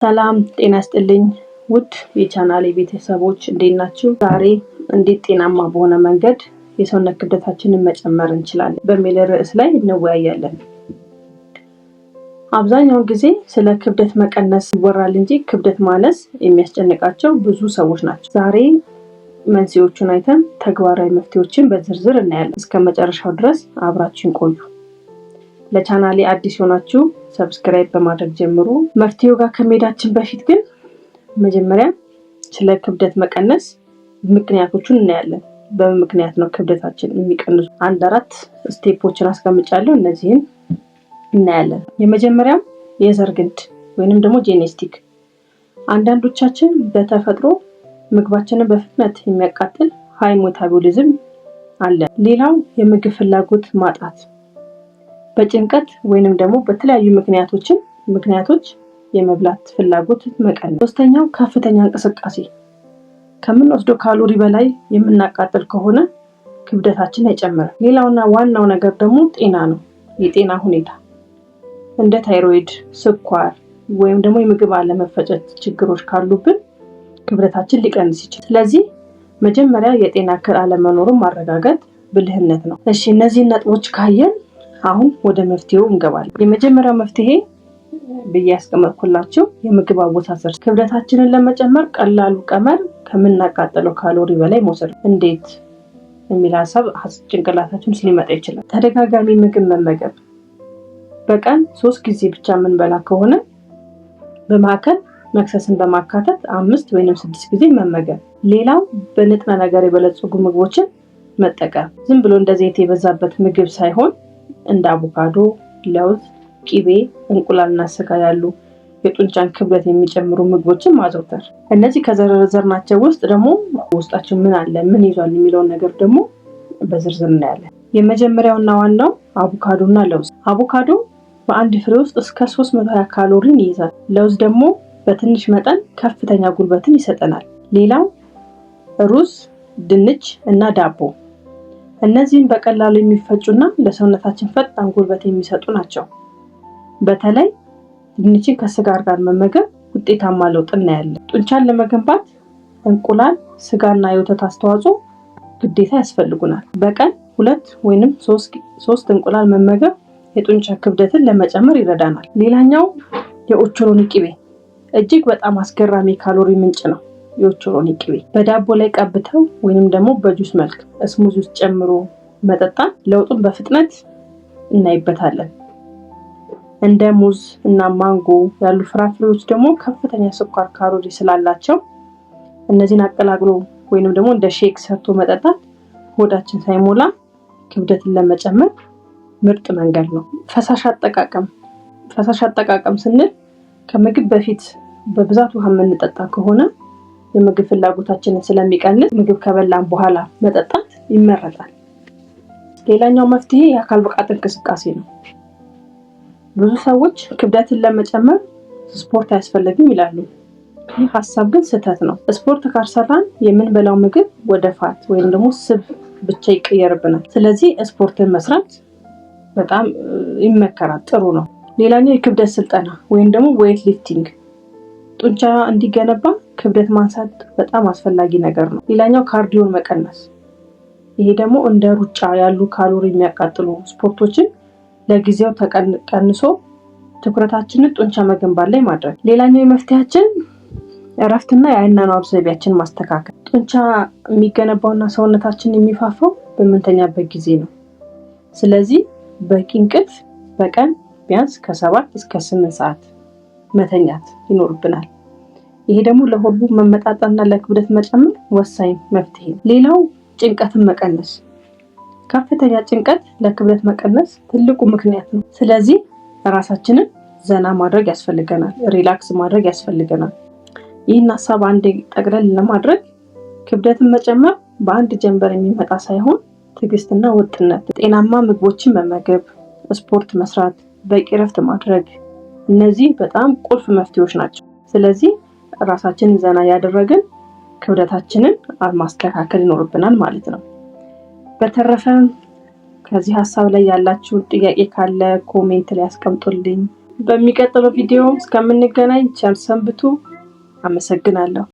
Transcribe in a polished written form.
ሰላም ጤና ይስጥልኝ ውድ የቻናሌ ቤተሰቦች እንዴት ናችሁ? ዛሬ እንዴት ጤናማ በሆነ መንገድ የሰውነት ክብደታችንን መጨመር እንችላለን በሚል ርዕስ ላይ እንወያያለን። አብዛኛውን ጊዜ ስለ ክብደት መቀነስ ይወራል እንጂ ክብደት ማነስ የሚያስጨንቃቸው ብዙ ሰዎች ናቸው። ዛሬ መንስኤዎቹን አይተን ተግባራዊ መፍትሄዎችን በዝርዝር እናያለን። እስከመጨረሻው ድረስ አብራችሁን ቆዩ። ለቻናሌ አዲስ ሆናችሁ ሰብስክራይብ በማድረግ ጀምሩ። መፍትሄው ጋር ከመሄዳችን በፊት ግን መጀመሪያ ስለ ክብደት መቀነስ ምክንያቶቹን እናያለን። በምን ምክንያት ነው ክብደታችን የሚቀንሱ? 4 ስቴፖችን አስቀምጫለሁ። እነዚህን እናያለን። የመጀመሪያው የዘር ግንድ ወይንም ደግሞ ጄኔቲክ። አንዳንዶቻችን በተፈጥሮ ምግባችንን በፍጥነት የሚያቃጥል ሃይ ሜታቦሊዝም አለ። ሌላው የምግብ ፍላጎት ማጣት በጭንቀት ወይንም ደግሞ በተለያዩ ምክንያቶች የመብላት ፍላጎት መቀነስ። ሶስተኛው ከፍተኛ እንቅስቃሴ። ከምንወስደው ካሎሪ በላይ የምናቃጥል ከሆነ ክብደታችን አይጨምርም። ሌላውና ዋናው ነገር ደግሞ ጤና ነው። የጤና ሁኔታ እንደ ታይሮይድ፣ ስኳር ወይም ደግሞ የምግብ አለመፈጨት ችግሮች ካሉብን ክብደታችን ሊቀንስ ይችላል። ስለዚህ መጀመሪያ የጤና እክል አለመኖሩን ማረጋገጥ ብልህነት ነው። እሺ፣ እነዚህ ነጥቦች ካየን አሁን ወደ መፍትሄው እንገባለን። የመጀመሪያው መፍትሄ ብዬ ያስቀመጥኩላችሁ የምግብ አወሳሰድ። ክብደታችንን ለመጨመር ቀላሉ ቀመር ከምናቃጥለው ካሎሪ በላይ መውሰድ። እንዴት የሚል ሀሳብ ጭንቅላታችን ውስጥ ሊመጣ ይችላል። ተደጋጋሚ ምግብ መመገብ። በቀን 3 ጊዜ ብቻ የምንበላ ከሆነ በማዕከል መክሰስን በማካተት 5 ወይም 6 ጊዜ መመገብ። ሌላው በንጥረ ነገር የበለጸጉ ምግቦችን መጠቀም። ዝም ብሎ እንደ ዘይት የበዛበት ምግብ ሳይሆን እንደ አቮካዶ፣ ለውዝ፣ ቂቤ፣ እንቁላልና ስጋ ያሉ የጡንቻን ክብደት የሚጨምሩ ምግቦችን ማዘውተር። እነዚህ ከዘረዘርናቸው ውስጥ ደግሞ ውስጣቸው ምን አለ፣ ምን ይዟል የሚለውን ነገር ደግሞ በዝርዝር እናያለን። የመጀመሪያውና ዋናው አቮካዶና ለውዝ። አቮካዶ በአንድ ፍሬ ውስጥ እስከ 320 ካሎሪን ይይዛል። ለውዝ ደግሞ በትንሽ መጠን ከፍተኛ ጉልበትን ይሰጠናል። ሌላው ሩዝ፣ ድንች እና ዳቦ። እነዚህም በቀላሉ የሚፈጩና ለሰውነታችን ፈጣን ጉልበት የሚሰጡ ናቸው። በተለይ ድንችን ከስጋ ጋር መመገብ ውጤታማ ለውጥ እናያለን። ጡንቻን ለመገንባት እንቁላል፣ ስጋና የወተት አስተዋጽኦ ግዴታ ያስፈልጉናል። በቀን 2 ወይም 3 እንቁላል መመገብ የጡንቻ ክብደትን ለመጨመር ይረዳናል። ሌላኛው የኦቾሎኒ ቅቤ እጅግ በጣም አስገራሚ ካሎሪ ምንጭ ነው። የኦቾሎኒ ቅቤ በዳቦ ላይ ቀብተው ወይንም ደግሞ በጁስ መልክ ስሙዚ ውስጥ ጨምሮ መጠጣት ለውጡን በፍጥነት እናይበታለን። እንደ ሙዝ እና ማንጎ ያሉ ፍራፍሬዎች ደግሞ ከፍተኛ ስኳር ካሎሪ ስላላቸው እነዚህን አቀላቅሎ ወይንም ደግሞ እንደ ሼክ ሰርቶ መጠጣት ሆዳችን ሳይሞላ ክብደትን ለመጨመር ምርጥ መንገድ ነው። ፈሳሽ አጠቃቀም ስንል ከምግብ በፊት በብዛት ውሃ የምንጠጣ ከሆነ የምግብ ፍላጎታችንን ስለሚቀንስ ምግብ ከበላን በኋላ መጠጣት ይመረጣል። ሌላኛው መፍትሄ የአካል ብቃት እንቅስቃሴ ነው። ብዙ ሰዎች ክብደትን ለመጨመር ስፖርት አያስፈልግም ይላሉ። ይህ ሀሳብ ግን ስህተት ነው። ስፖርት ካልሰራን የምንበላው ምግብ ወደ ፋት ወይም ደግሞ ስብ ብቻ ይቀየርብናል። ስለዚህ ስፖርትን መስራት በጣም ይመከራል፣ ጥሩ ነው። ሌላኛው የክብደት ስልጠና ወይም ደግሞ ዌይት ሊፍቲንግ። ጡንቻ እንዲገነባ ክብደት ማንሳት በጣም አስፈላጊ ነገር ነው። ሌላኛው ካርዲዮን መቀነስ። ይሄ ደግሞ እንደ ሩጫ ያሉ ካሎሪ የሚያቃጥሉ ስፖርቶችን ለጊዜው ተቀንሶ ትኩረታችንን ጡንቻ መገንባት ላይ ማድረግ። ሌላኛው የመፍትሄያችን እረፍትና የአኗኗር ዘይቤያችን ማስተካከል። ጡንቻ የሚገነባውና ሰውነታችን የሚፋፋው በምንተኛበት ጊዜ ነው። ስለዚህ በቂ እንቅልፍ በቀን ቢያንስ ከ7 እስከ 8 ሰዓት መተኛት ይኖርብናል። ይሄ ደግሞ ለሁሉም መመጣጠንና ለክብደት መጨመር ወሳኝ መፍትሄ ነው። ሌላው ጭንቀትን መቀነስ። ከፍተኛ ጭንቀት ለክብደት መቀነስ ትልቁ ምክንያት ነው። ስለዚህ ራሳችንን ዘና ማድረግ ያስፈልገናል፣ ሪላክስ ማድረግ ያስፈልገናል። ይህን ሀሳብ አንድ ጠቅለል ለማድረግ ክብደትን መጨመር በአንድ ጀንበር የሚመጣ ሳይሆን ትዕግስትና ወጥነት፣ ጤናማ ምግቦችን መመገብ፣ ስፖርት መስራት፣ በቂ ረፍት ማድረግ፣ እነዚህ በጣም ቁልፍ መፍትሄዎች ናቸው። ስለዚህ ራሳችንን ዘና ያደረግን ክብደታችንን ማስተካከል ይኖርብናል ማለት ነው። በተረፈ ከዚህ ሀሳብ ላይ ያላችሁ ጥያቄ ካለ ኮሜንት ላይ አስቀምጡልኝ። በሚቀጥለው ቪዲዮ እስከምንገናኝ ቸር ሰንብቱ። አመሰግናለሁ።